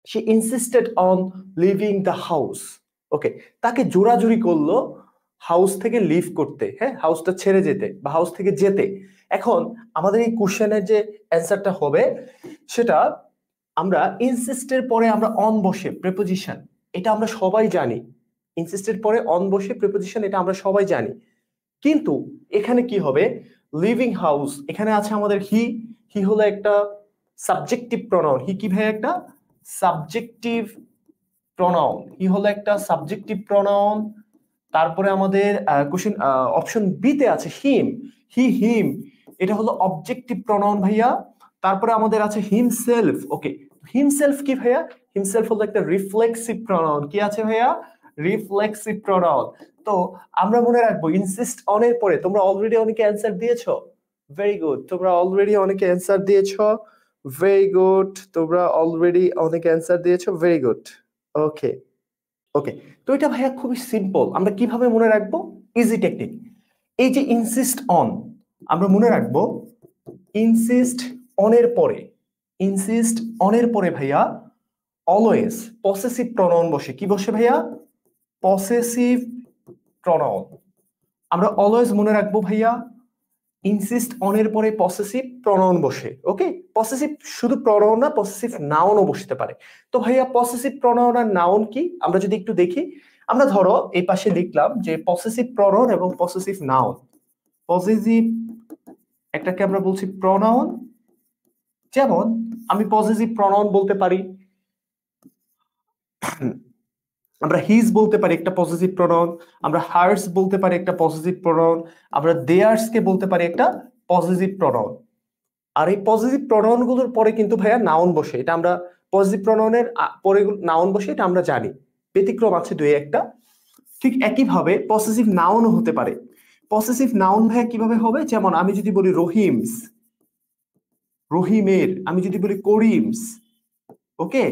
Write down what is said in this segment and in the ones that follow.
she insisted on leaving the house. ওকে, তাকে জোরাজুরি করলো house থেকে লিভ করতে, হ্যাঁ, হাউসটা ছেড়ে যেতে বা হাউস থেকে যেতে। এখন আমাদের এই কোশ্চেনের যে অ্যান্সারটা হবে সেটা আমরা ইনসিস্টের পরে আমরা অন বসে প্রিপোজিশন, এটা আমরা সবাই জানি। ইনসিস্টের পরে অন বসে প্রিপোজিশন, এটা আমরা সবাই জানি। কিন্তু এখানে কি হবে, লিভিং হাউস, এখানে আছে আমাদের হি। হি হলো একটা সাবজেক্টিভ প্রনাউন। হি কি ভাই? একটা সাবজেক্টিভ প্রনাউন। হি হলো একটা সাবজেক্টিভ প্রনাউন। তারপরে আমাদের কোশ্চেন অপশন বি তে আছে হিম। হি হিম, এটা হলো অবজেক্টিভ প্রনাউন ভাইয়া। তারপরে আমাদের আছে হিমসেলফ। ওকে, হিমসেলফ কি ভাইয়া? হিমসেলফ হলো একটা রিফ্লেক্সিভ প্রনাউন। কি আছে ভাইয়া? Reflexive pronoun. তো আমরা মনে রাখবো ইনসিস্ট অন এর পরে, তোমরা অলরেডি অনেকে অ্যান্সার দিয়েছো, ভেরি গুড, তোমরা অলরেডি অনেকে অ্যান্সার দিয়েছো, ভেরি গুড, তোমরা অলরেডি অনেকে অ্যান্সার দিয়েছো, ভেরি গুড। ওকে ওকে, তো এটা ভাইয়া খুবই সিম্পল, আমরা কিভাবে মনে রাখবো? Easy technique. এই যে ইনসিস্ট অন, আমরা মনে রাখবো ইনসিস্ট অন এর পরে, ইনসিস্ট অন এর পরে ভাইয়া অলওয়েজ পসেসিভ প্রনাউন বসে। কি বসে ভাইয়া? Possessive pronoun. আমরা অলওয়েজ মনে রাখবো ভাইয়া ইনসিস্ট অন এর পরে পসেসিভ প্রনাউন বসে। ওকে, পসেসিভ শুধু প্রনাউন না, পসেসিভ নাউনও বসতে পারে। তো ভাইয়া পসেসিভ প্রনাউন আর নাউন কি আমরা যদি একটু দেখি, আমরা ধরো এই পাশে লিখলাম যে পসেসিভ প্রনাউন এবং পসেসিভ নাউন। পসেসিভ একটাকে আমরা বলছি প্রনাউন, যেমন আমি পসেসিভ প্রনাউন বলতে পারি, আমরা হিজ বলতে পারি একটা পজিটিভ প্রনাউন, আমরা হার্স বলতে পারি একটা পজিটিভ প্রনাউন, আমরা দেয়ার্স কে বলতে পারি একটা পজিটিভ প্রনাউন। আর এই পজিটিভ প্রনাউন গুলোর পরে কিন্তু ভাইয়া নাউন বসে, এটা আমরা পজিটিভ প্রনাউনের পরে নাউন বসে, এটা আমরা জানি। ব্যতিক্রম আছে দুই একটা। ঠিক একইভাবে পসেসিভ নাউনও হতে পারে। পসেসিভ নাউন ভাইয়া কিভাবে হবে? যেমন আমি যদি বলি রহিমস, রহিমের, আমি যদি বলি করিমস। ওকে,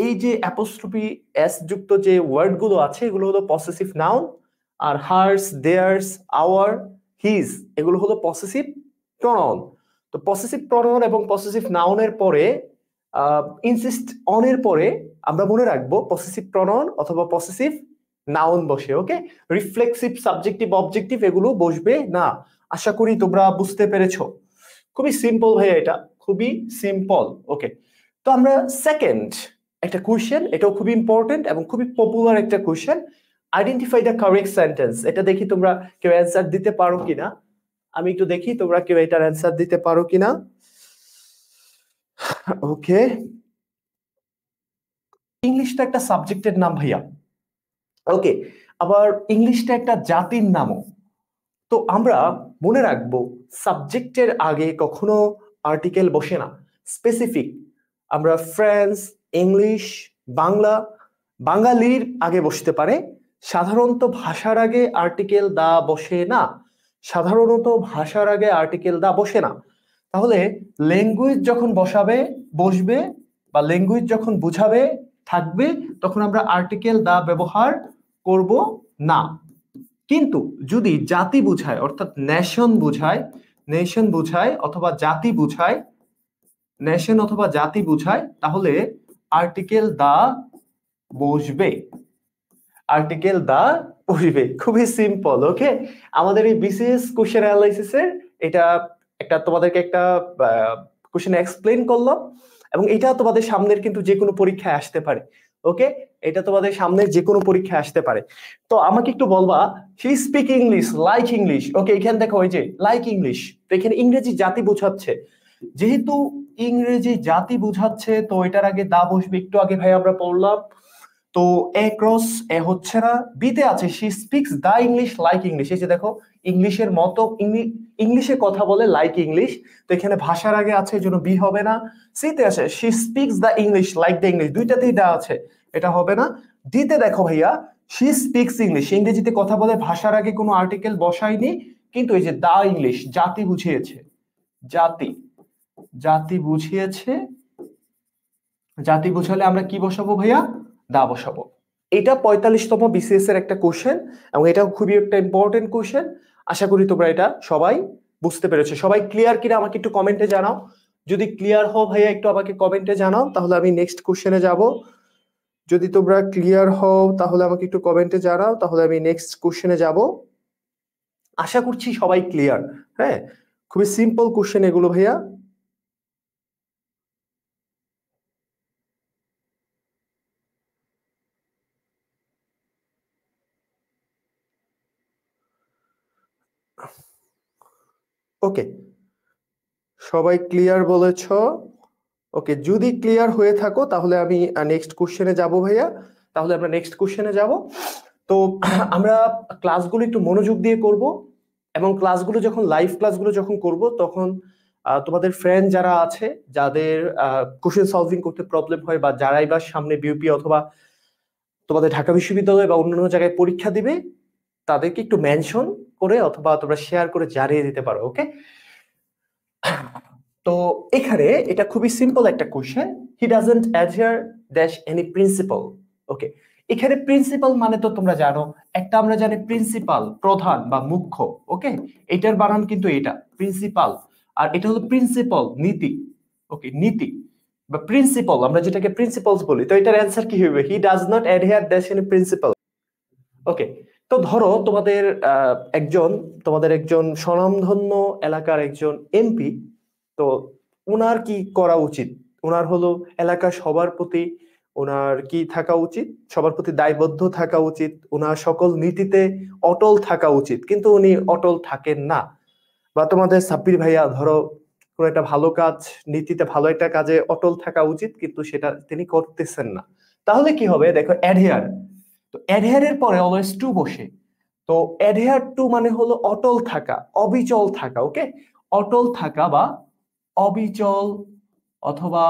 এই যে অ্যাপোস্ট্রফি এস যুক্ত যে ওয়ার্ড গুলো আছে এগুলো হলো পসেসিভ নাউন, আর হার্স, দেয়ার্স, আওয়ার, হিজ এগুলো হলো পসেসিভ প্রনাউন। তো পসেসিভ প্রনাউন এবং পসেসিভ নাউনের পরে ইনসিস্ট অন এর পরে আমরা মনে রাখবো পসেসিভ প্রনাউন অথবা পসেসিভ নাউন বসে। ওকে, রিফ্লেক্সিভ, সাবজেক্টিভ, অবজেক্টিভ এগুলো বসবে না। আশা করি তোমরা বুঝতে পেরেছো। খুবই সিম্পল ভাইয়া, এটা খুবই সিম্পল। ওকে, তো আমরা সেকেন্ড একটা কোশ্চেন, এটাও খুবই ইম্পর্টেন্ট এবং খুবই পপুলার একটা question, identify the correct sentence. এটা দেখি তোমরা কেউ অ্যান্সার দিতে পারো কিনা, আমি একটু দেখি তোমরা কেউ এটার অ্যান্সার দিতে পারো কিনা। ওকে, ইংলিশটা একটা সাবজেক্টের নাম ভাইয়া। ওকে, আবার ইংলিশটা একটা জাতির নামও। তো আমরা মনে রাখবো সাবজেক্টের আগে কখনো আর্টিকেল বসে না, স্পেসিফিক। আমরা ফ্রেঞ্চ, ইংলিশ, বাংলা, বাঙালির আগে বসতে পারে। সাধারণত ভাষার আগে আর্টিকেল দা বসে না, সাধারণত ভাষার আগে আর্টিকেল দা বসে না। তাহলে ল্যাঙ্গুয়েজ যখন বসবে বা ল্যাঙ্গুয়েজ যখন বুঝাবে থাকবে, তখন আমরা আর্টিকেল দা ব্যবহার করব না। কিন্তু যদি জাতি বুঝায়, অর্থাৎ নেশন বুঝায় অথবা জাতি বুঝায়, নেশন অথবা জাতি বুঝায়, তাহলে আর্টিকেল দা বসবে, আর্টিকেল দা বসবে। খুবই সিম্পল। ওকে, আমাদের এই বিসিএস কোশ্চেন অ্যানালাইসিসের এটা একটা তোমাদেরকে একটা কোশ্চেন এক্সপ্লেইন করলাম, এবং এটা তোমাদের সামনের কিন্তু যে কোনো পরীক্ষায় আসতে পারে। ওকে, এটা তোমাদের সামনের যে কোনো পরীক্ষায় আসতে পারে। তো আমাকে একটু বলবা, he speak English like English. Okay, এখানে দেখো ওই যে লাইক ইংলিশ, তো এখানে ইংরেজি জাতি বোঝাচ্ছে। যেহেতু ইংরেজি জাতি বোঝাচ্ছে, তো এটার আগে দা বসবে। একটু আগে ভাই আমরা পড়লাম, তো এ ক্রস এ হচ্ছে না, বিতে আছে she speaks the English like English. এই যে দেখো ইংলিশের মতো ইংলিশে কথা বলে লাইক ইংলিশ, তো এখানে ভাষার আগে আছে এই জন্য বি হবে না। সিতে আছে she speaks the English like the English, দুইটাতেই দা আছে, এটা হবে না। ডিতে দেখো ভাইয়া শি স্পিক্স ইংলিশ, ইংরেজিতে কথা বলে, ভাষার আগে কোনো আর্টিকেল বসায়নি, কিন্তু এই যে দা ইংলিশ জাতি বুঝিয়েছে, জাতি বুঝিয়েছে, জাতি বুঝালে আমরা কি বসাবো ভাইয়া? দা বসাবো। এটা 45তম বিসিএস এর একটা কোশ্চেন, এবং এটা খুবই একটা ইম্পর্টেন্ট কোশ্চেন। আশা করি তোমরা এটা সবাই বুঝতে পেরেছো। সবাই ক্লিয়ার কিনা আমাকে একটু কমেন্টে জানাও। যদি ক্লিয়ার হও ভাইয়া একটু আমাকে কমেন্টে জানাও, তাহলে আমি নেক্সট কোশ্চেনে যাব। যদি তোমরা ক্লিয়ার হও তাহলে আমাকে একটু কমেন্টে জানাও, তাহলে আমি নেক্সট কোশ্চেনে যাব। আশা করছি সবাই ক্লিয়ার। হ্যাঁ, খুবই সিম্পল কোশ্চেন এগুলো ভাইয়া। ওকে, সবাই ক্লিয়ার বলেছ। ওকে, যদি ক্লিয়ার হয়ে থাকো তাহলে আমি নেক্সট কোশ্চেনে যাব ভাইয়া। তাহলে আমরা নেক্সট কোশ্চেনে যাব। তো আমরা ক্লাসগুলো একটু মনোযোগ দিয়ে করব, এবং ক্লাসগুলো যখন লাইভ ক্লাসগুলো যখন করব তখন তোমাদের ফ্রেন্ড যারা আছে, যাদের কোশ্চেন সলভিং করতে প্রবলেম হয়, বা যারাই বা সামনে বিউপি অথবা তোমাদের ঢাকা বিশ্ববিদ্যালয় বা অন্যান্য জায়গায় পরীক্ষা দিবে, তাদেরকে একটু মেনশন করে অথবা তোমরা শেয়ার করে জানিয়ে দিতে পারো। ওকে, তো এখানে এটা খুবই সিম্পল একটা question. He doesn't adhere dash any principle. Okay, এখানে প্রিন্সিপাল মানে তো তোমরা জানো, একটা আমরা জানি প্রিন্সিপাল প্রধান বা মুখ্য। ওকে, এটার বানান কিন্তু এটা প্রিন্সিপাল, আর এটা হলো প্রিন্সিপাল নীতি। ওকে, নীতি বা প্রিন্সিপাল, আমরা যেটাকে প্রিন্সিপালস বলি। তো এটার অ্যান্সার কি হবে? He does not adhere dash any principle. Okay, তো ধরো তোমাদের একজন স্বনামধন্য এলাকার একজন এমপি। তো উনার কি করা উচিত? উনার হলো এলাকার সবার প্রতি উনার কি থাকা উচিত? সবার প্রতি দায়বদ্ধ থাকা উচিত, উনার সকল নীতিতে অটল থাকা উচিত, কিন্তু উনি অটল থাকেন না। বা তোমাদের সাব্বির ভাইয়া ধরো কোনো একটা ভালো কাজ, নীতিতে ভালো একটা কাজে অটল থাকা উচিত, কিন্তু সেটা তিনি করতেছেন না। তাহলে কি হবে? দেখো, অ্যাডহেয়ার। তো অ্যাডহেয়ারের পরে অলওয়েজ টু বসে। তো অ্যাডহেয়ার টু মানে হলো অটল থাকা, অবিচল থাকা। ওকে, অটল থাকা বা অবিচল অথবা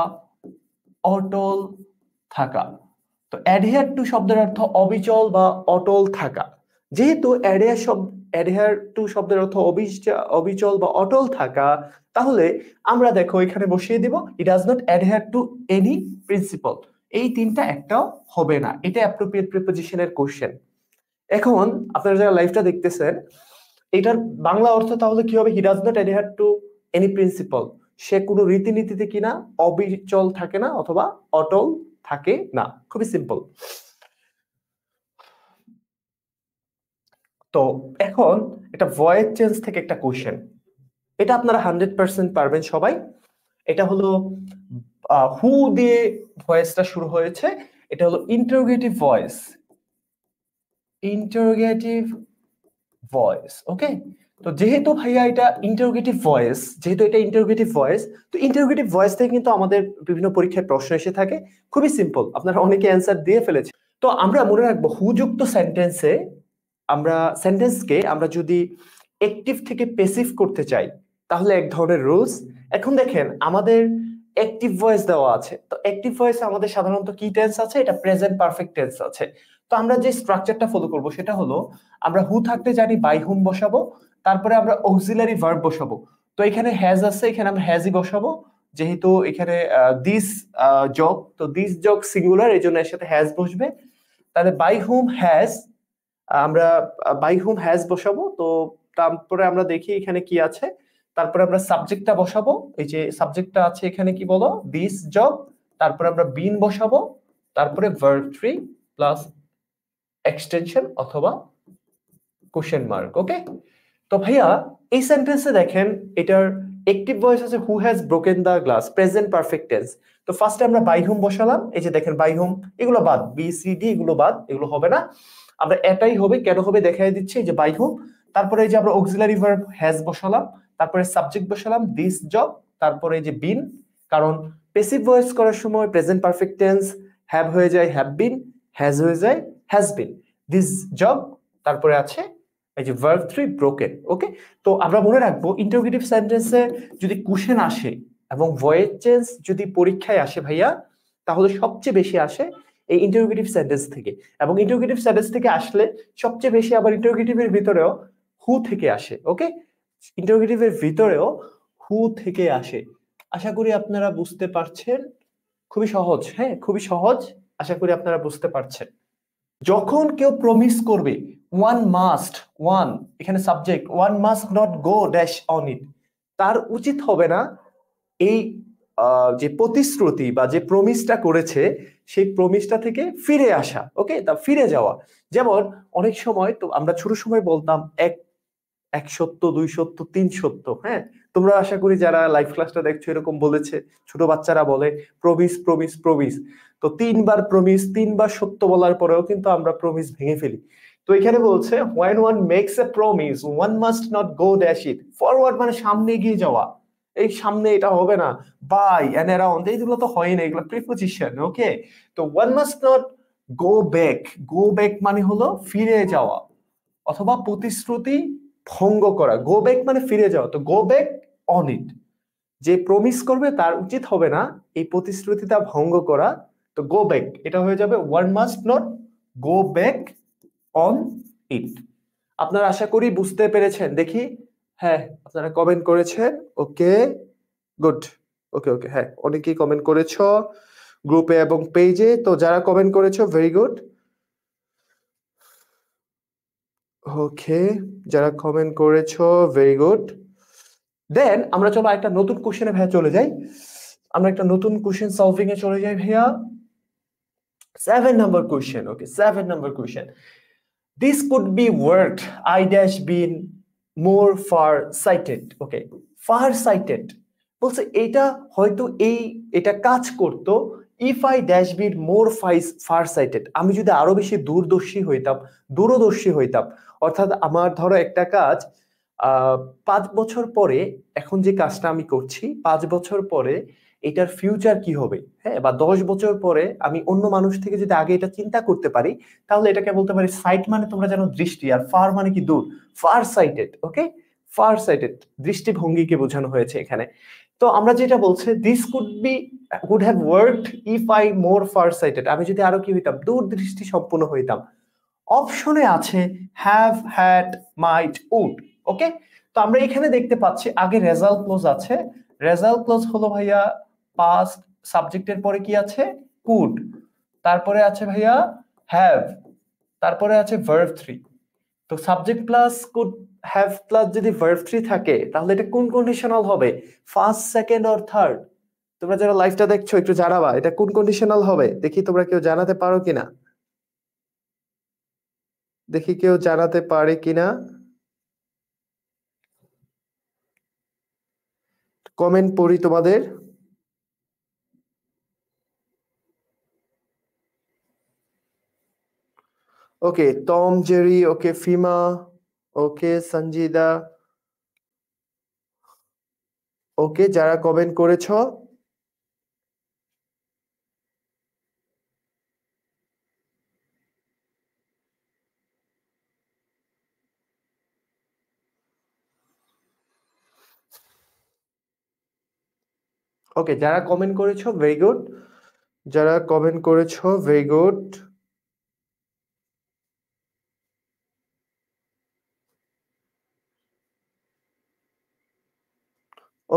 অটল থাকা। তো অ্যাডহেয়ার টু শব্দের অর্থ অবিচল বা অটল থাকা। যেহেতু অ্যাডহেয়ার টু শব্দের অর্থ অবিচল বা অটল থাকা, তাহলে আমরা দেখো এখানে বসিয়ে দিব it does not adhere to any principal. এই তিনটা একটাও হবে না, এটা অ্যাপ্রোপ্রিয়েট প্রিপোজিশনের কোশ্চেন। এখন আপনারা যারা লাইভটা দেখতেছেন, এটার বাংলা অর্থ তাহলে কি হবে? He does not adhere to any principle. সে কোনো রীতিনীতিতে কিনা অবিচল থাকে না অথবা অটল থাকে না। খুবই সিম্পল। তো এখন এটা ভয়েস চেঞ্জ থেকে একটা কোশ্চেন, এটা আপনারা 100% পারবেন সবাই। এটা হলো হু দিয়ে ভয়েসটা শুরু হয়েছে। এটা হলো ইন্টারোগেটিভ ভয়েস, ইন্টারোগেটিভ ভয়েস। ওকে, তো যেহেতু ভাইয়া এটা ইন্টারোগেটিভ ভয়েস, তো ইন্টারোগেটিভ ভয়েস থেকে কিন্তু আমাদের বিভিন্ন পরীক্ষায় প্রশ্ন এসে থাকে। খুবই সিম্পল, আপনারা অনেকে অ্যান্সার দিয়ে ফেলেছে। তো আমরা মনে রাখবো হুযুক্ত সেন্টেন্সে আমরা যদি অ্যাক্টিভ থেকে প্যাসিভ করতে চাই, তাহলে এক ধরনের রুলস। এখন দেখেন আমাদের অ্যাক্টিভ ভয়েস দেওয়া আছে। তো অ্যাক্টিভ ভয়েসে আমাদের সাধারণত কি টেন্স আছে? এটা প্রেজেন্ট পারফেক্ট টেন্স আছে। তো আমরা যে স্ট্রাকচারটা ফলো করব সেটা হলো, আমরা হু থাকতে জানি বাই হুম বসাবো, তারপরে আমরা অক্সিলারি ভার্ব বসাবো। তো এখানে হ্যাজ আছে, এখানে আমরা হ্যাজই বসাবো। যেহেতু এখানে দিস জব, তো দিস জব সিঙ্গুলার, এই জন্য এর সাথে হ্যাজ বসবে। তাহলে বাই হুম হ্যাজ, আমরা বাই হুম হ্যাজ বসাবো। তো তারপরে আমরা দেখি এখানে কি আছে। তারপরে আমরা সাবজেক্টটা বসাবো। এই যে সাবজেক্টটা আছে এখানে, কি বলো? This job. তারপরে আমরা বিন বসাবো, তারপরে ভার্ব থ্রি প্লাস এক্সটেনশন অথবা কোশ্চেন মার্ক। ওকে, তো ভাইয়া এই সেন্টেন্সে দেখেন এটার অ্যাক্টিভ ভয়েস আছে who has broken the glass, present perfect tense. তো ফার্স্টে আমরা বাই হুম বসালাম। এই যে দেখেন বাই হুম, এগুলো বাদ, বি সি ডি এগুলো বাদ, এগুলো হবে না। আমরা এটাই হবে, কেন হবে দেখাই দিচ্ছি। এই যে বাই হুম, তারপরে এই যে আমরা অক্সিলারি ভার্ব হ্যাজ বসালাম, তারপরে সাবজেক্ট বসালাম দিস জব, তারপরে এই যে বিন। কারণ প্যাসিভ ভয়েস করার সময় প্রেজেন্ট পারফেক্ট টেন্স হ্যাভ হয়ে যায় হ্যাভ বিন, হ্যাজ হয়ে যায় হ্যাজ বিন। দিস জব, তারপরে আছে এই যে ভার্ব থ্রি ব্রোকেন। ওকে, তো আমরা মনে রাখবো ইন্টারোগেটিভ সেন্টেন্সে যদি কোশ্চেন আসে এবং ভয়েস চেঞ্জ যদি পরীক্ষায় আসে ভাইয়া, তাহলে সবচেয়ে বেশি আসে এই ইন্টারোগেটিভ সেন্টেন্স থেকে। এবং ইন্টারোগেটিভ সেন্টেন্স থেকে আসলে সবচেয়ে বেশি আবার ইন্টারোগেটিভের ভিতরেও হু থেকে আসে। ওকে, ইন্টারোগেটিভের ভিতরেও হু থেকে আসে। আশা করি আপনারা বুঝতে পারছেন। খুবই সহজ, হ্যাঁ খুবই সহজ। আশা করি আপনারা বুঝতে পারছেন। যখন কেউ প্রমিস করবে ওয়ান মাস্ট, ওয়ান এখানে subject, one must not go dash on it, তার উচিত হবে না এই যে প্রতিশ্রুতি বা যে প্রমিসটা করেছে সেই প্রমিসটা থেকে ফিরে আসা, ওকে, তা ফিরে যাওয়া। যেমন অনেক সময় তো আমরা ছোট সময় বলতাম এক সত্য, দুই সত্য, তিন সত্য, হ্যাঁ। তোমরা আশা করি যারা লাইভ ক্লাসটা দেখছো এরকম বলেছে, ছোট বাচ্চারা বলে প্রমিস প্রমিস প্রমিস। তো তিনবার প্রমিস, তিনবার সত্য বলার পরেও কিন্তু আমরা প্রমিস ভেঙে ফেলি। তো এখানে বলছে when one makes a promise one must not go dash it forward, মানে সামনে এগিয়ে যাওয়া, এই সামনে এটা হবে না, বাই এন্ড অ্যারাউন্ড এইগুলো তো হয় না, এগুলো প্রিপোজিশন, ওকে। তো one must not go back, go back মানে হলো ফিরে যাওয়া অথবা প্রতিশ্রুতি ভঙ্গ করা। গো ব্যাক মানে ফিরে যাওয়া, তো গো ব্যাক অন ইট, যে প্রমিস করবে তার উচিত হবে না এই প্রতিশ্রুতিটা ভঙ্গ করা। তো গো ব্যাক এটা হয়ে যাবে one must not go back on it. আপনারা আশা করি বুঝতে পেরেছেন, দেখি। হ্যাঁ, আপনারা কমেন্ট করেছেন, ওকে গুড, ওকে ওকে, হ্যাঁ অনেকেই কমেন্ট করেছো গ্রুপে এবং পেজে। তো যারা কমেন্ট করেছো ভেরি গুড, ওকে, যারা কমেন্ট করেছো ভেরি গুড। দেন আমরা চলো একটা নতুন কোশ্চেনে ভাইয়া চলে যাই, আমরা একটা নতুন কোশ্চেন সলভিং এ চলে যাই ভাইয়া। 7 number question, okay 7 number question, this could be word I dash been more far sighted, okay far sighted বলছে এটা হয়তো এটা কাজ করতো if I dash been more far sighted, আমি যদি আরো বেশি দূরদর্শী হইতাম। অর্থাৎ আমার ধরো একটা কাজ 5 বছর পরে, এখন যে কাজটা আমি করছি 5 বছর পরে এটার ফিউচার কি হবে, হ্যাঁ, বা 10 বছর পরে আমি অন্য মানুষ থেকে যদি আগে এটা চিন্তা করতে পারি, তাহলে এটাকে বলতে পারি সাইট মানে তোমরা জানো দৃষ্টি, আর ফার মানে কি দূর, far sighted, okay far sighted দৃষ্টিভঙ্গিকে বোঝানো হয়েছে এখানে। তো আমরা যেটা বলছে this could have worked if I more far sighted, আমি যদি আরো কি হইতাম দূরদৃষ্টি সম্পন্ন হইতাম। অপশনে আছে হ্যাভ, হ্যাড, মাইট, উড, ওকে। তো আমরা এখানে দেখতে পাচ্ছি আগে রেজাল্ট ক্লোজ আছে, রেজাল্ট ক্লোজ হলো ভাইয়া পাস্ট, সাবজেক্টের পরে কি আছে কুড, তারপরে আছে ভাইয়া হ্যাভ, তারপরে আছে ভার্ব থ্রি। তো subject plus could have plus যদি ভার্ব থ্রি থাকে তাহলে এটা কোন কন্ডিশনাল হবে, ফার্স্ট, সেকেন্ড অর থার্ড? তোমরা যারা লাইভটা দেখছো একটু জানাবা এটা কোন কন্ডিশনাল হবে, দেখি তোমরা কেউ জানাতে পারো কিনা, দেখি কেউ জানাতে পারে কিনা, কমেন্ট পড়ি তোমাদের। ওকে টম জেরি, ওকে ফিমা, ওকে সঞ্জিদা, ওকে যারা কমেন্ট করেছো ওকে, যারা কমেন্ট করেছো ভেরি গুড, যারা কমেন্ট করেছো ভেরি গুড।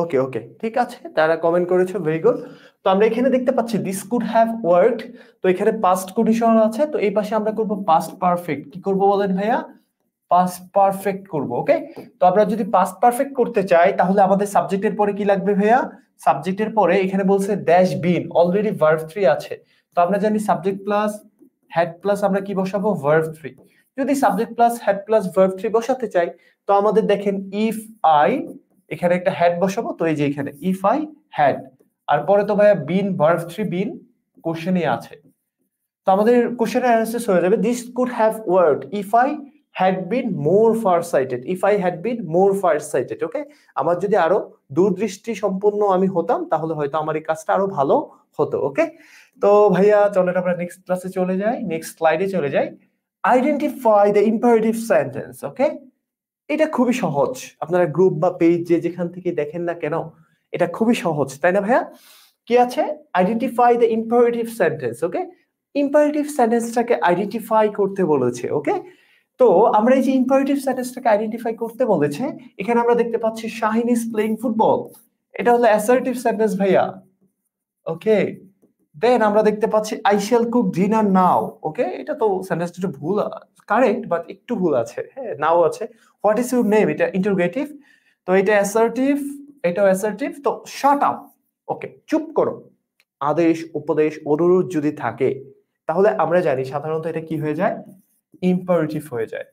ওকে ওকে ঠিক আছে, তারা কমেন্ট করেছো ভেরি গুড। তো আমরা এখানে দেখতে পাচ্ছি দিস কুড হ্যাভ ওয়ার্কড, তো এখানে পাস্ট কন্ডিশনাল আছে, তো এই পাশে আমরা করব পাস্ট পারফেক্ট। কি করব বলেন ভাইয়া, পাস্ট পারফেক্ট করব, ওকে। তো আমরা যদি পাস্ট পারফেক্ট করতে চাই তাহলে আমাদের সাবজেক্টের পরে কি লাগবে ভাইয়া, সাবজেক্টের পরে এখানে বলছে ড্যাশ বিন, অলরেডি ভার্ব থ্রি আছে, তো আমরা জানি সাবজেক্ট প্লাস হ্যাড প্লাস আমরা কি বসাবো ভার্ব থ্রি। যদি subject plus had plus verb three বসাতে চাই তো আমাদের দেখেন ইফ আই, এখানে একটা হ্যাড বসাবো, তো এই যে এখানে ইফ আই হ্যাড, আর পরে তো ভাইয়া বিন ভার্ব থ্রি বিন কোশ্চেনই আছে। তো আমাদের কোশ্চেনের অ্যান্সার হয়ে যাবে this could have worked if I had been more far sighted, if I had been more far sighted, okay. আমার যদি আরো দূরদৃষ্টি সম্পন্ন আমি হতাম তাহলে হয়তো আমার এই কাজটা আরো ভালো হতো, ওকে। তো ভাইয়া চলেন আমরা নেক্সট ক্লাসে চলে যাই, নেক্সট স্লাইডে চলে যাই। আইডেন্টিফাই দ্য ইম্পারেটিভ সেন্টেন্স, ওকে। এটা খুবই সহজ, আপনারা গ্রুপ বা পেজ যেখান থেকে দেখেন না কেন এটা খুবই সহজ, তাই না ভাইয়া? কি আছে, identify the imperative sentence, okay. Imperative সেন্টেন্সটাকে আইডেন্টিফাই করতে বলেছে, ওকে। তো আমরা এই যে ইম্পারেটিভ সেন্টেন্সটাকে আইডেন্টিফাই করতে বলেছে, এখানে আমরা দেখতে পাচ্ছি শাহিন ইজ প্লেইং ফুটবল, এটা হলো অ্যাসার্টিভ সেন্টেন্স ভাইয়া, ওকে। দেন আমরা দেখতে পাচ্ছি আই শ্যাল কুক ডিনার নাও, ওকে, এটা তো সেন্টেন্সটা একটু ভুল, কারেক্ট বাট একটু ভুল আছে, হ্যাঁ নাও আছে। হোয়াট ইজ ইউর নেম, এটা ইন্টারোগেটিভ, তো এটা অ্যাসার্টিভ, এটাও অ্যাসার্টিভ। তো শাট আপ, ওকে, চুপ করো। আদেশ, উপদেশ, অনুরোধ যদি থাকে তাহলে আমরা জানি সাধারণত এটা কি হয়ে যায়, ইম্পারেটিভ হয়ে যায়।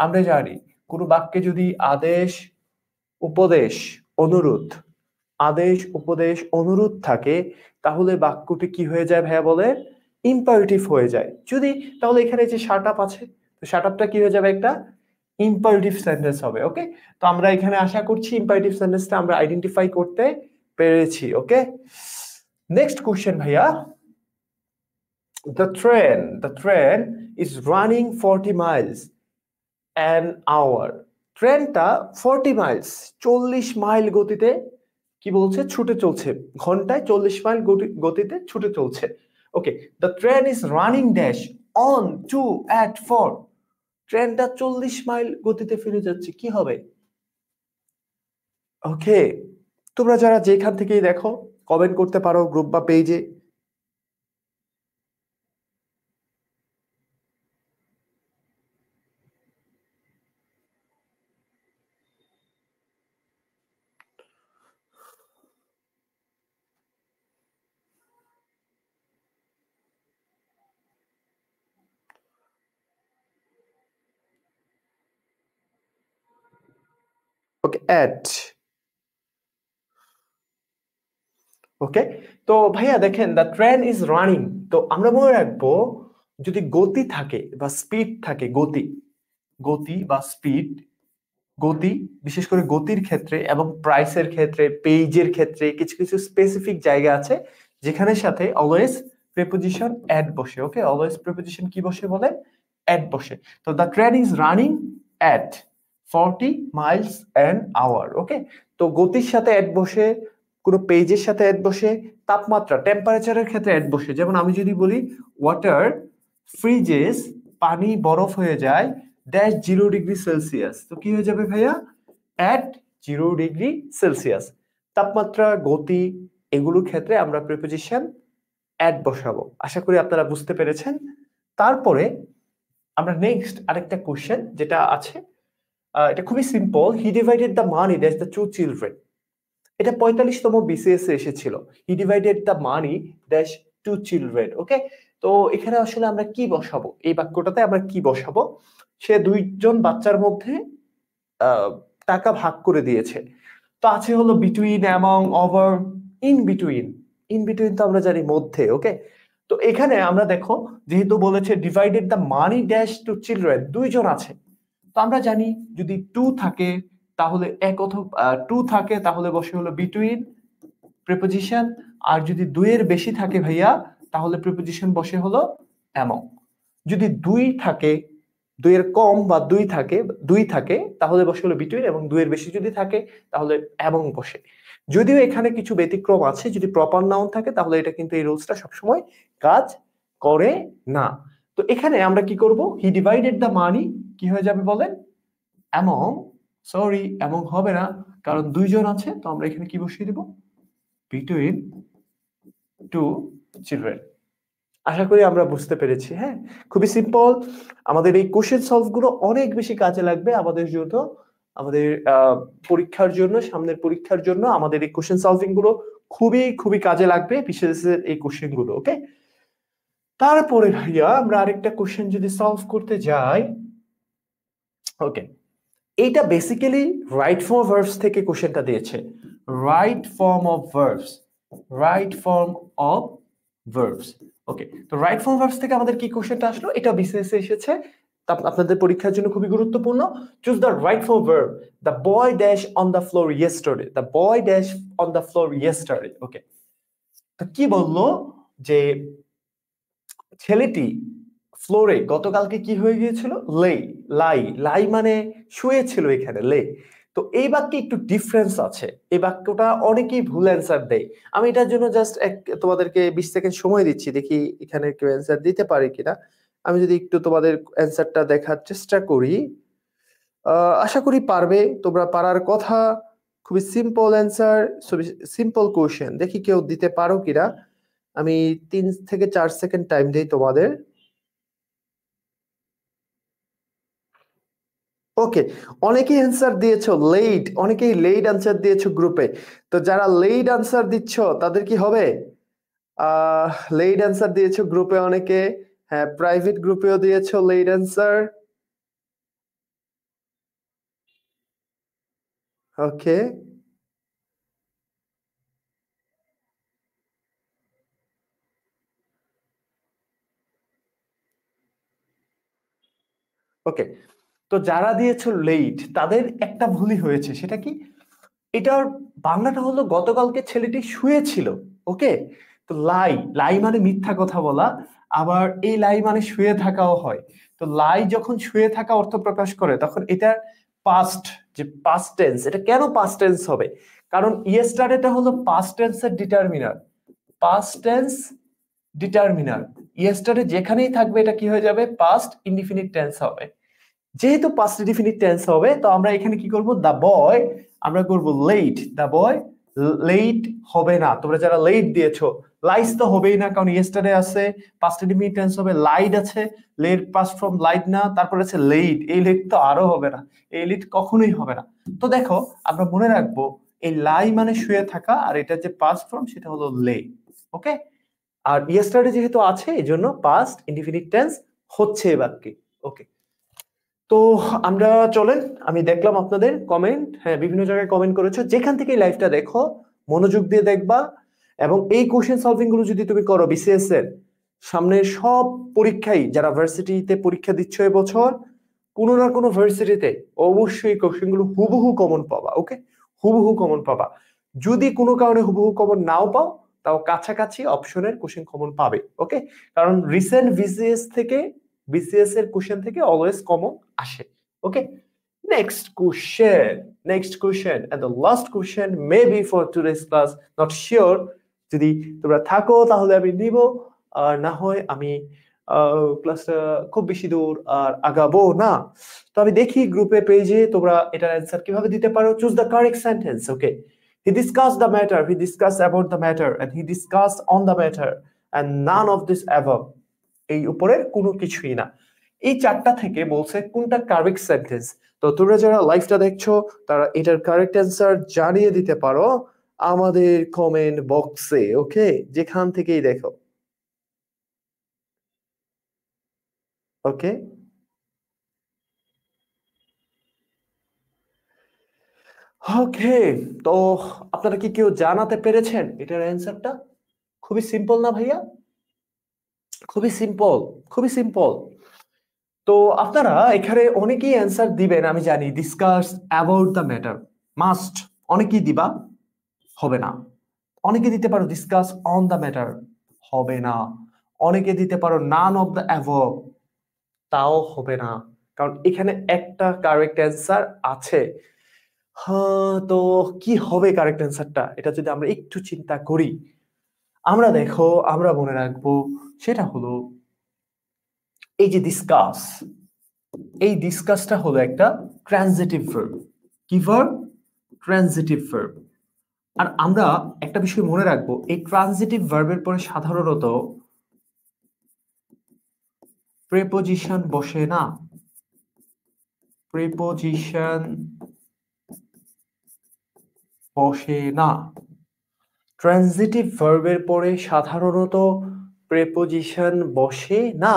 আমরা জানি কোনো বাক্যে যদি আদেশ, উপদেশ, অনুরোধ, আদেশ, উপদেশ, অনুরোধ থাকে তাহলে বাক্যটি কি হয়ে যায় ভাইয়া বলে, ইম্পারেটিভ হয়ে যায়। যদি তাহলে এখানে যে শাট আপ আছে, তো শাট আপটা কি হয়ে যাবে, একটা ইম্পারেটিভ সেন্টেন্স হবে। ওকে, তো আমরা এখানে আশা করছি ইম্পারেটিভ সেন্টেন্সটা আমরা আইডেন্টিফাই করতে পেরেছি। ওকে, নেক্সট কোশ্চেন ভাইয়া। The train is running 40 miles an hour. ট্রেনটা 40 মাইলস 40 মাইল গতিতে কি বলছে, ছুটে চলছে, ঘন্টায় 40 মাইল গতিতে ছুটে চলছে। Okay, the train is running dash on to at 4। ট্রেনটা 40 মাইল গতিতে ফিরে যাচ্ছে, কি হবে? ওকে, তোমরা যারা যেখান থেকেই দেখো কমেন্ট করতে পারো গ্রুপ বা পেজে। ওকে, অ্যাট। ওকে, তো ভাইয়া দেখেন দ্য ট্রেন ইজ রানিং, তো আমরা মনে রাখবো যদি গতি থাকে বা স্পিড থাকে, গতি, গতি বা স্পিড, গতি বিশেষ করে গতির ক্ষেত্রে এবং প্রাইসের ক্ষেত্রে, পেজের ক্ষেত্রে কিছু কিছু স্পেসিফিক জায়গা আছে যেখানে সাথে অলওয়েজ প্রিপোজিশন অ্যাট বসে। ওকে, অলওয়েজ প্রিপোজিশন কি বসে বলে, অ্যাট বসে। তো the train is running at 40 miles an hour. Okay, তো গতির সাথে অ্যাট বসে, কোনো পেজের সাথে অ্যাড বসে, তাপমাত্রা টেম্পারেচারের ক্ষেত্রে অ্যাড বসে। যেমন আমি যদি বলি ওয়াটার ফ্রিজেস, পানি বরফ হয়ে যায় ড্যাশ 0 ডিগ্রি সেলসিয়াস, তো কি হয়ে যাবে ভাইয়া, অ্যাট 0 ডিগ্রি সেলসিয়াস। তাপমাত্রা, গতি, এগুলোর ক্ষেত্রে আমরা প্রিপোজিশন অ্যাট বসাবো। আশা করি আপনারা বুঝতে পেরেছেন। তারপরে আমরা নেক্সট আরেকটা কোশ্চেন যেটা আছে, এটা খুবই simple. He divided the money dash the 2 children. এটা 45তম বিসিএস এ এসেছিল। He divided the money dash 2 children. Okay, তো এখানে আসলে আমরা কি বসাবো, এই বাক্যটাতে আমরা কি বসাবো? সে দুইজন বাচ্চার মধ্যে টাকা ভাগ করে দিয়েছে। তো আছে হলো between, among, over, in between. In between তো আমরা জানি মধ্যে। ওকে, তো এখানে আমরা দেখো যেহেতু বলেছে divided the money dash 2 children, দুইজন আছে, তো আমরা জানি যদি টু থাকে তাহলে এক অথবা টু থাকে তাহলে বসে হলো বিটুইন প্রিপোজিশন, আর যদি দুইয়ের বেশি থাকে ভাইয়া তাহলে প্রিপোজিশন বসে হলো অ্যামং। যদি দুই থাকে, দুইয়ের কম বা দুই থাকে তাহলে বসে হলো বিটুইন, এবং দুইয়ের বেশি যদি থাকে তাহলে অ্যামং বসে। যদিও এখানে কিছু ব্যতিক্রম আছে, যদি প্রপার নাউন থাকে তাহলে এটা কিন্তু এই রুলসটা সবসময় কাজ করে না। তো এখানে আমরা কি করব, হি ডিভাইডেড দ্য মানি কি হয়ে যাবে বলেন, অ্যামং। সরি, অ্যামং হবে না, কারণ দুইজন আছে, তো আমরা এখানে কি বসিয়ে দিব, বিটুইন 2 চিলড্রেন। আশা করি আমরা বুঝতে পেরেছি। হ্যাঁ, খুবই সিম্পল। আমাদের এই কোশ্চেন সলভ গুলো অনেক বেশি কাজে লাগবে আমাদের জন্য, আমাদের পরীক্ষার জন্য, সামনের পরীক্ষার জন্য আমাদের এই কোশ্চেন সলভিং গুলো খুবই খুবই কাজে লাগবে, বিশেষ এই কোশ্চেন গুলো। ওকে, তারপরে ভাইয়া আমরা আরেকটা কোশ্চেন যদি সলভ করতে যাই। ওকে, এইটা basically right form of verbs থেকে কোশ্চেনটা দিয়েছে। Right form of verbs, right form of verbs. Okay, তো রাইট ফর্ম ভার্বস থেকে আমাদের কি কোশ্চেনটা আসলো, এটা বিসিএস এ এসেছে, আপনাদের পরীক্ষার জন্য খুবই গুরুত্বপূর্ণ। Choose the right form verb, the boy dash on the floor yesterday, the boy dash on the floor yesterday. Okay, তো কি বললো যে ছেলেটি ফ্লোরে গতকালকে কি হয়ে গিয়েছিল, লে, লাই, লাই মানে শুয়েছিল, এখানে লে। তো এই বাক্যে একটু ডিফারেন্স আছে, এই বাক্যটা অনেকেই ভুল অ্যান্সার দেয়। আমি এটার জন্য জাস্ট তোমাদেরকে 20 সেকেন্ড সময় দিচ্ছি, দেখি এখানে কেউ অ্যান্সার দিতে পারে কিনা। আমি যদি একটু তোমাদের অ্যান্সারটা দেখার চেষ্টা করি, আশা করি পারবে, তোমরা পারার কথা। খুবই সিম্পল অ্যান্সার, সিম্পল কোশ্চেন, দেখি কেউ দিতে পারো কিনা। আমি 3 থেকে 4 সেকেন্ড টাইম দিই তোমাদের। ওকে, অনেকেই অ্যান্সার দিয়েছো লেট, অনেকেই লেট অ্যান্সার দিয়েছো গ্রুপে। তো যারা লেট অ্যান্সার দিচ্ছ তাদের কি হবে? লেট অ্যান্সার দিয়েছো গ্রুপে অনেকে, হ্যাঁ প্রাইভেট গ্রুপেও দিয়েছো লেট অ্যান্সার। ওকে, ওকে। তো যারা দিয়েছো লেট তাদের একটা ভুলই হয়েছে, সেটা কি? এটার বাংলাটা হলো গতকালকে ছেলেটি শুয়েছিল। ওকে, তো লাই, লাই মানে মিথ্যা কথা বলা, আবার এই লাই মানে শুয়ে থাকাও হয়। তো লাই যখন শুয়ে থাকা অর্থ প্রকাশ করে তখন এটা পাস্ট, যে পাস্ট টেন্স, এটা কেন পাস্ট টেন্স হবে? কারণ ইয়েস্টারডেটা হলো পাস্ট টেন্সের determiner, past tense determiner. Yesterday যেখানেই থাকবে এটা কি হয়ে যাবে? পাস্ট ইনডিফিনিট টেন্স হবে। যেহেতু পাস্ট ইনডিফিনিট টেন্স হবে, তো আমরা এখানে কি করব? দা বয় আমরা করব লেট, দা বয় লেট হবে না। তোমরা যারা লেট দিয়েছো, লাইস তো হবেই না, কারণ ইয়েস্টারডে আছে, পাস্ট ইনডিফিনিট টেন্স হবে, লাইট আছে, লেট পাস্ট ফ্রম লাইট না, তারপর আছে লেট, এই লেট তো আরো হবে না, এই লেট কখনোই হবে না। তো দেখো, আমরা মনে রাখবো এই লাই মানে শুয়ে থাকা, আর এটা যে পাস্ট ফর্ম সেটা হলো লে। ওকে, আর ইয়েস্টারডে যেহেতু আছে এই জন্য পাস্ট ইনডিফিনিট টেন্স হচ্ছে এই বাক্যে। ওকে, তো আমরা চলেন, আমি দেখলাম আপনাদের কমেন্ট, হ্যাঁ বিভিন্ন জায়গায় কমেন্ট করেছো, যেখান থেকে লাইভটা দেখো মনোযোগ দিয়ে দেখবা। এবং এই কোশ্চেন সলভিং গুলো যদি তুমি করো বিসিএস এর সামনের সব পরীক্ষায়, যারা ভার্সিটিতে পরীক্ষা দিচ্ছ এবছর, কোনো না কোনো ভার্সিটিতে অবশ্যই কোশ্চেন গুলো হুবহু কমন পাবা। ওকে, হুবহু কমন পাবা। যদি কোনো কারণে হুবহু কমন নাও পাও, তাও কাছাকাছি অপশনের কোশ্চেন কমন পাবে। ওকে, কারণ রিসেন্ট বিসিএস থেকে, বিসিএস এর কোশ্চেন থেকে অলওয়েজ কমন আসে। ওকে, next question and the last question maybe for today's class, not sure, যদি তোমরা থাকো তাহলে আমি নিব, আর না হয় আমি ক্লাসটা খুব বেশি দূর আর আগাবো না। তো আমি দেখি গ্রুপে পেজে তোমরা এটার অ্যান্সার কিভাবে দিতে পারো। Choose the correct sentence. Okay, he discussed the matter, he discussed about the matter, and he discussed on the matter, and none of this above, এই উপরের কোনো কিছুই না। এই চারটা থেকে বলছে কোনটা কারেক্ট সেন্টেন্স। তো তোমরা যারা লাইভটা দেখছো তারা এটার কারেক্ট অ্যান্সার জানিয়ে দিতে পারো আমাদের কমেন্ট বক্সে। ওকে, যেখান থেকেই দেখো। ওকে, ওকে। তো আপনারা কি কেউ জানাতে পেরেছেন এটার অ্যান্সারটা? খুবই সিম্পল না ভাইয়া? খুবই সিম্পল, খুবই সিম্পল। তো আপনারা এখানে অনেকেই অ্যান্সার দিবেন আমি জানি, discuss about the matter, must অনেকেই দিবা, হবে না। অনেকে দিতে পারো ডিসকাস অন দ্য ম্যাটার, হবে না। অনেকে দিতে পারো নান অফ দ্য অ্যাবভ, তাও হবে না, কারণ এখানে একটা কারেক্ট অ্যান্সার আছে। হ্যাঁ, তো কি হবে কারেক্ট অ্যান্সারটা, এটা যদি আমরা একটু চিন্তা করি, আমরা দেখো, আমরা মনে রাখবো সেটা হলো এই যে ডিসকাস, এই ডিসকাসটা হলো একটা ট্রানজিটিভ ভার্ব। কি ভার্ব? Transitive verb. আর আমরা একটা বিষয় মনে রাখবো, এই ট্রানজিটিভ ভার্বের পরে সাধারণত প্রেপোজিশন বসে না, প্রেপোজিশন বসে না। ট্রানজিটিভ ভার্বের পরে সাধারণত প্রেপোজিশন বসে না।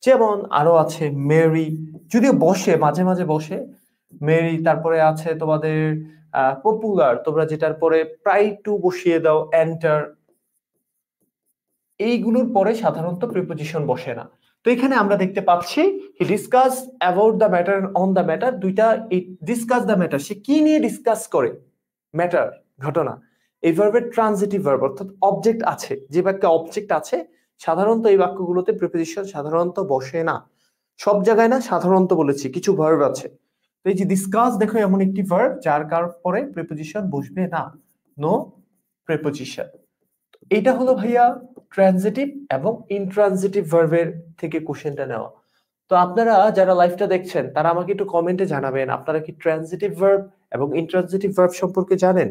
যেমন আরো আছে মেরি, যদিও বসে, মাঝে মাঝে বসে মেরি, তারপরে আছে তোমাদের পপুলার, তোমরা যেটার পরে প্রায় টু বসিয়ে দাও, এন্টার, এইগুলোর পরে সাধারণত প্রিপোজিশন বসে না। তো এখানে আমরা দেখতে পাচ্ছি he discuss about the matter on the matter, দুইটা ডিসকাস দ্য ম্যাটার, সে কি নিয়ে ডিসকাস করে? ম্যাটার, ঘটনা। এই ভার্বের ট্রানজিটিভ ভার্ব, অর্থাৎ অবজেক্ট আছে, যে বাক্যে অবজেক্ট আছে সাধারণত এই বাক্যগুলোতে প্রিপোজিশন সাধারণত বসে না। সব জায়গায় না, সাধারণত বলেছি, কিছু ভার্ব আছে। তো এই যে ডিসকাস, দেখো এমন একটি ভার্ব যার পরে প্রিপোজিশন বসবে না, নো প্রিপোজিশন। এটা হলো ভাইয়া ট্রানজিটিভ এবং ইনট্রানজিটিভ ভার্বের থেকে কোশ্চেনটা নেওয়া। তো আপনারা যারা লাইভটা দেখছেন তারা আমাকে একটু কমেন্টে জানাবেন আপনারা কি ট্রানজিটিভ ভার্ব এবং ইনট্রানজিটিভ ভার্ব সম্পর্কে জানেন।